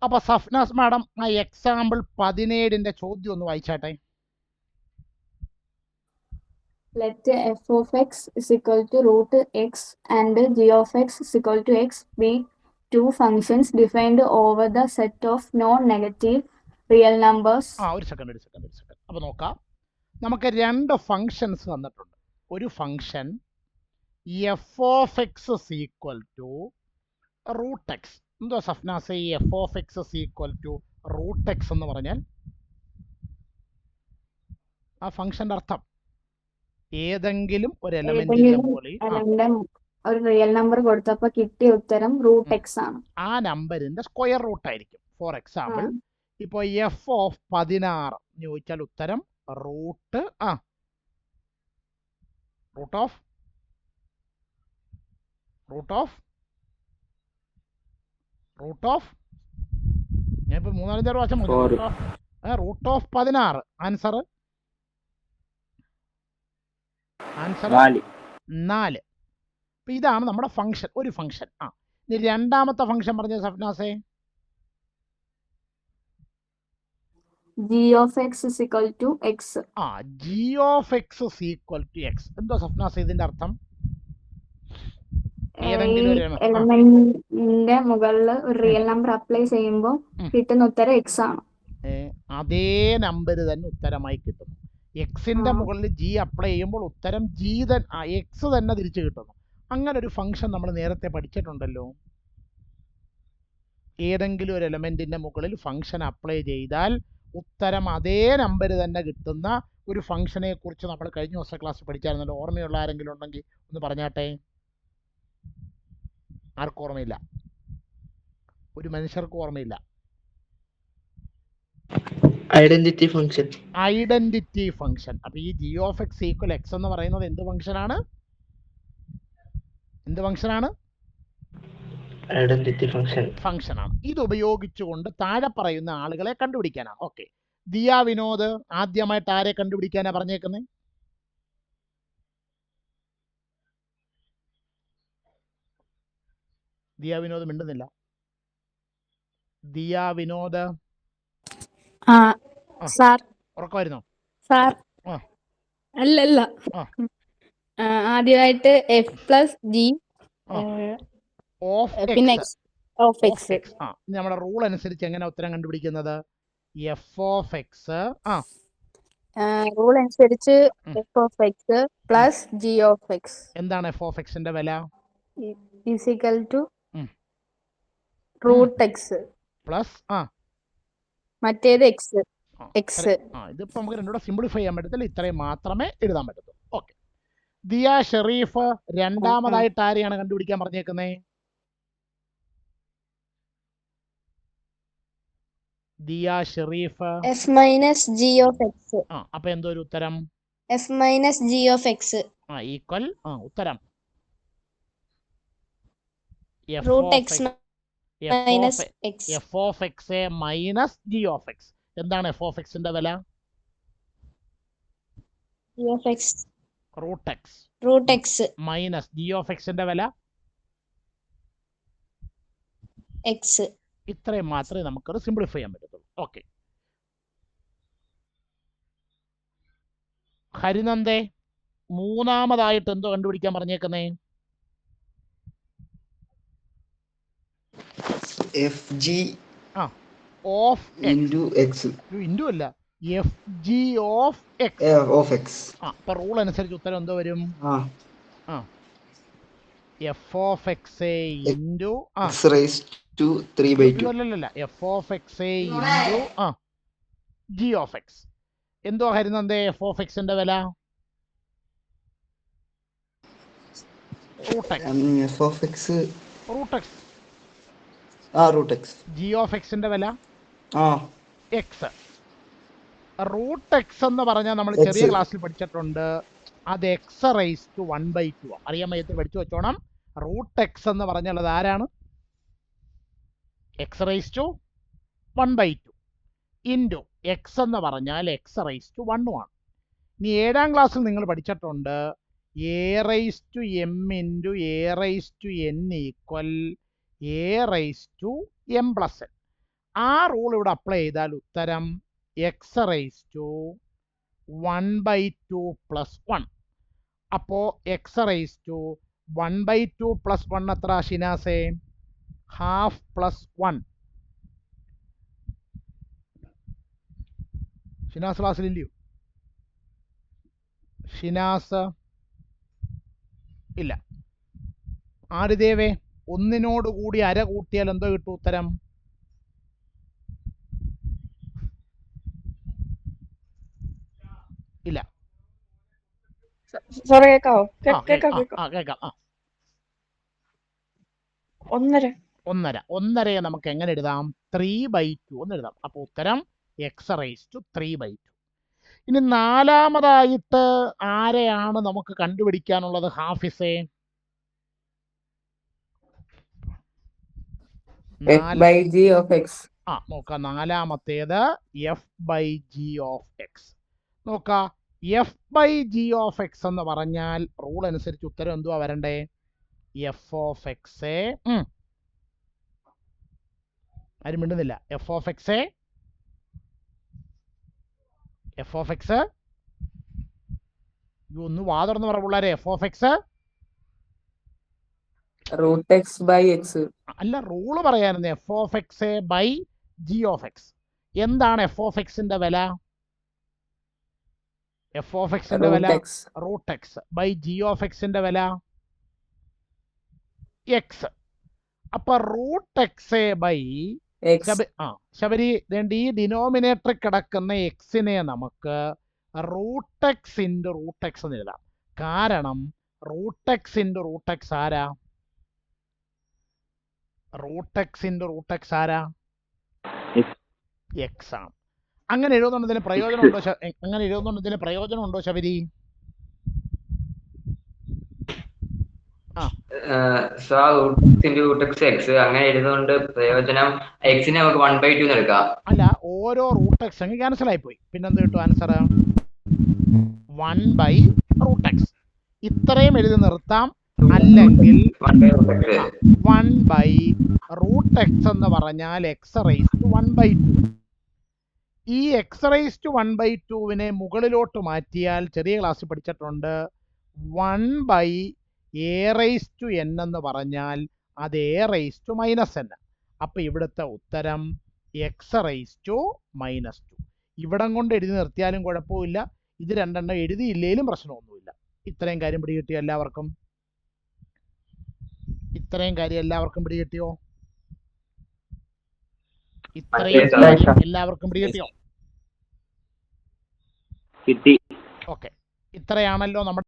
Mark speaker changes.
Speaker 1: അപ്പൊ സഫ്നാസ് മാഡം ആ എക്സാമ്പിൾ 17ന്റെ ചോദ്യം ഒന്ന് വായിച്ചാട്ടെ.
Speaker 2: Let f of x is equal to root x and g of x is equal to x be two functions defined over the set of non-negative real numbers.
Speaker 1: ഒരു second. അപ്പൊ നോക്കാം, നമുക്ക് രണ്ട് functions തന്നിട്ടുണ്ട്. ഒരു function F of X equal to root X. എന്തോ സഫ്നാസ് ഈ F of X equal to root X എന്ന് പറഞ്ഞാൽ ആ ഫംഗ്ഷന്റെ അർത്ഥം ഏതെങ്കിലും ഒരു എലമെന്റിന്റെ മുകളിൽ
Speaker 2: ഒരു റിയൽ നമ്പർ കൊടുത്തപ്പോൾ കിട്ടിയ ഉത്തരം റൂട്ട് എക്സ് ആണ്.
Speaker 1: ആ നമ്പറിന്റെ സ്ക്വയർ റൂട്ട് ആയിരിക്കും. ഫോർ എക്സാമ്പിൾ ഇപ്പോൾ എഫ് ഓഫ് 16 ചോദിച്ചാൽ ഉത്തരം റൂട്ട് ഞാനിപ്പോ 3-4 പ്രാവശ്യം റൂട്ട് ഓഫ് 16. ആൻസർ 4. അപ്പൊ ഇതാണ് നമ്മുടെ ഫംഗ്ഷൻ, ഒരു ഫംഗ്ഷൻ. ഇനി രണ്ടാമത്തെ ഫംഗ്ഷൻ പറഞ്ഞ സഫ്നാസേ.
Speaker 2: g of x is equal to x.
Speaker 1: g of x is equal to x. എന്തോ സഫ്നാസേ ഇതിന്റെ അർത്ഥം? ഏതെങ്കിലും ഒരു
Speaker 2: എലമെന്റിന്റെ മുകളിൽ ഒരു റിയൽ നമ്പർ അപ്ലൈ ചെയ്യുമ്പോൾ കിട്ടുന്ന ഉത്തരം എക്സ് ആണ്.
Speaker 1: അതേ നമ്പർ തന്നെ ഉത്തരമായി കിട്ടുന്നു. എക്സിന്റെ മുകളിൽ ജി അപ്ലൈ ചെയ്യുമ്പോൾ ഉത്തരം എക്സ് തന്നെ തിരിച്ചു കിട്ടുന്നു. അങ്ങനെ ഒരു ഫംഗ്ഷൻ നമ്മൾ നേരത്തെ പഠിച്ചിട്ടുണ്ടല്ലോ. ഏതെങ്കിലും ഒരു എലമെന്റിന്റെ മുകളിൽ ഫംഗ്ഷൻ അപ്ലൈ ചെയ്താൽ ഉത്തരം അതേ നമ്പർ തന്നെ കിട്ടുന്ന ഒരു ഫംഗ്ഷനെ കുറിച്ച് നമ്മൾ കഴിഞ്ഞ ദിവസം ക്ലാസ്സിൽ പഠിച്ചായിരുന്നല്ലോ. ഓർമ്മയുള്ള ആരെങ്കിലും ഉണ്ടെങ്കിൽ ഒന്ന് പറഞ്ഞാട്ടെ. ആർക്കും ഓർമ്മയില്ല? ഒരു മനുഷ്യർക്കും ഓർമ്മയില്ല.
Speaker 3: Identity function.
Speaker 1: അപ്പൊ ഈ G of X equal X എന്ന് പറയുന്നത് എന്ത് ഫംഗ്ഷനാണ്?
Speaker 3: ഐഡന്റിറ്റി
Speaker 1: ഫംഗ്ഷനാണ്. ഇത് ഉപയോഗിച്ചുകൊണ്ട് താഴെ പറയുന്ന ആളുകളെ കണ്ടുപിടിക്കാനാണ്. ഓക്കെ, ദിയ വിനോദ് ആദ്യമായിട്ട് ആരെ കണ്ടുപിടിക്കാനാ പറഞ്ഞേക്കുന്നത്? ദിയ വിനോദ് മിണ്ടുന്നില്ല. ദിയ വിനോദ് ഉറക്കമായിരുന്നോ?
Speaker 4: സാർ അല്ലല്ല, ആദ്യമായിട്ട് എഫ് പ്ലസ് ജി പിന്നെ ഓഫ് എക്സ്.
Speaker 1: നമ്മുടെ റൂൾ അനുസരിച്ച് എങ്ങനെ ഉത്തരം കണ്ടുപിടിക്കുന്നത്? എഫ് ഓഫ് എക്സ്
Speaker 4: റൂൾ അനുസരിച്ച് F of X plus G of X.
Speaker 1: എന്താണ് എഫ് ഓഫ് എക്സിന്റെ വില?
Speaker 4: Is equal to root X
Speaker 1: plus
Speaker 4: മറ്റേത് എക്സ്.
Speaker 1: ഇതിപ്പോ നമുക്ക് രണ്ടുകൂടെ സിംപ്ലിഫൈ ചെയ്യാൻ പറ്റത്തില്ല, ഇത്രയും മാത്രമേ എഴുതാൻ പറ്റത്തുള്ളൂ. ഓക്കെ, ദിയ ഷെറീഫ് രണ്ടാമതായിട്ട് ആരെയാണ് കണ്ടുപിടിക്കാൻ പറഞ്ഞേക്കുന്നേ? Diya Sherif
Speaker 5: F minus G of X.
Speaker 1: അപ്പൊ എന്തോ ഒരു ഉത്തരം?
Speaker 5: F minus G of X
Speaker 1: equal ഉത്തരം
Speaker 5: root X minus X.
Speaker 1: F of X minus G of X. എന്താണ് എഫ് ഓഫ് എക്സിന്റെ വില? Root X minus G of എക്സിന്റെ വില
Speaker 5: എക്സ്.
Speaker 1: ഇത്രയും മാത്രമേ നമുക്കത് സിംപ്ലിഫൈ ചെയ്യാൻ പറ്റത്തുള്ളൂ. ഓക്കെ, ഹരിനന്ദേ മൂന്നാമതായിട്ട് എന്തോ കണ്ടുപിടിക്കാൻ പറഞ്ഞേക്കുന്നേ?
Speaker 3: F G
Speaker 1: of X into അല്ല, എഫ് ജി ഓഫ് എക്സ്. അപ്പൊ റൂൾ അനുസരിച്ച് ഉത്തരം എന്തോ വരും? എഫ് ഓഫ് എക്സ് ഇൻറ്റു അല്ലല്ല, F of X into G of X. എന്തോ ഹരിനന്ദേ എഫ് ഓഫ് എക്സിന്റെ വില? Root X. ജി ഓഫ് എക്സിന്റെ വില എക്സ്. റൂട്ട് എക്സ് എന്ന് പറഞ്ഞാൽ നമ്മൾ ചെറിയ ക്ലാസ്സിൽ പഠിച്ചിട്ടുണ്ട്, അത് എക്സ് റൈസ് ടു 1/2. അറിയാൻ വയ്യത്തിൽ പഠിച്ചു വെച്ചോണം. റൂട്ട് എക്സ് എന്ന് പറഞ്ഞാൽ അത് ആരാണ്? X rise to 1/2 into X എന്ന് പറഞ്ഞാൽ എക്സ് റൈസ് ടു 1 ആണ്. ഇനി 7ാം ക്ലാസ്സിൽ നിങ്ങൾ പഠിച്ചിട്ടുണ്ട് A rise to M into A rise to N equal A rise to M plus N. ആ റൂൾ ഇവിടെ അപ്ലൈ ചെയ്താൽ ഉത്തരം എക്സ് റൈസ് ടു 1/2 പ്ലസ് 1. അപ്പോൾ എക്സ് റൈസ് ടു 1/2 പ്ലസ് 1 എത്ര ഷിനാസേ? Half plus 1. ഷിനാസ് ക്ലാസ്സിലില്ലയോ? ഷിനാസ് ഇല്ല. ആരുദേവേ, ഒന്നിനോട് കൂടി അര കൂട്ടിയാൽ എന്തോ കിട്ടും ഉത്തരം? ഇല്ല.
Speaker 6: സാറേ കേക്കാവോ?
Speaker 1: കേക്കാം.
Speaker 6: 1.5.
Speaker 1: ഒന്നരയെ നമുക്ക് എങ്ങനെ എഴുതാം? 3/2 എന്ന് എഴുതാം. അപ്പോൾ ഉത്തരം എക്സ് റൈസ് ടു 3/2. ഇനി നാലാമതായിട്ട് ആരെയാണ് നമുക്ക് കണ്ടുപിടിക്കാനുള്ളത് ഹാഫിസേ? നോക്കാം. നാലാമത്തേത് f/g ഓഫ് എക്സ്. നോക്കാം, f/g എന്ന് പറഞ്ഞാൽ റൂൾ അനുസരിച്ച് ഉത്തരം എന്തുവാ വരണ്ടേ? f of X. ആരും മിണ്ടുന്നില്ല. f ഓഫ് എക്സ് ഒന്ന് വാതുറന്ന് പറ പിള്ളേരെ. f ഓഫ് എക്സ് അല്ല, റൂള് പറയായിരുന്നു f of X by g of X. എന്താണ് f ഓഫ് എക്സിന്റെ വില? f ഓഫ് എക്സിന്റെ വില root X by g of എക്സിന്റെ വില എക്സ്. അപ്പൊ റൂട്ട് എക്സ് ബൈ ശബരി, ഈ ഡിനോമിനേറ്ററിൽ കിടക്കുന്ന എക്സിനെ നമുക്ക് root X into root X എന്ന് എഴുതാം. കാരണം root X into root X ആരാ? Root X into root X ആരാ? എക്സ് ആണ്. അങ്ങനെ എഴുതുന്നതിന് പ്രയോജനമുണ്ടോ? അങ്ങനെ എഴുതുന്നതിന് പ്രയോജനമുണ്ടോ ശബരി?
Speaker 7: അങ്ങനെ എഴുതുകൊണ്ട് പ്രയോജനം എക്സിനെ നമുക്ക് 1/2 എടുക്കാം.
Speaker 1: അല്ല, ഓരോ റൂട്ട് എക്സ് അങ്ങ് ക്യാൻസൽ ആയി പോയി. പിന്നെന്ത് കിട്ടും ആൻസർ? 1/√x. ഇത്രയും എഴുതി നിർത്താം. അല്ലെങ്കിൽ 1/√x എന്ന് പറഞ്ഞാൽ എക്സ് റൈസ് ടു 1/2. ഈ എക്സ് റൈസ് ടു 1/2വിനെ മുകളിലോട്ട് മാറ്റിയാൽ ചെറിയ ക്ലാസ്സിൽ പഠിച്ചിട്ടുണ്ട് 1/a⁻n എന്ന് പറഞ്ഞാൽ അത് a⁻−n. അപ്പൊ ഇവിടുത്തെ ഉത്തരം x⁻−2. ഇവിടം കൊണ്ട് എഴുതി നിർത്തിയാലും കുഴപ്പമില്ല, ഇത് രണ്ടെണ്ണം എഴുതിയില്ലേലും പ്രശ്നമൊന്നുമില്ല. ഇത്രയും കാര്യം പിടികിട്ടിയോ എല്ലാവർക്കും? ഇത്രയും കാര്യം എല്ലാവർക്കും പിടികിട്ടിയോ? എല്ലാവർക്കും പിടികിട്ടിയോ?
Speaker 7: കിട്ടി.
Speaker 1: ഓക്കെ, ഇത്രയാണല്ലോ നമ്മുടെ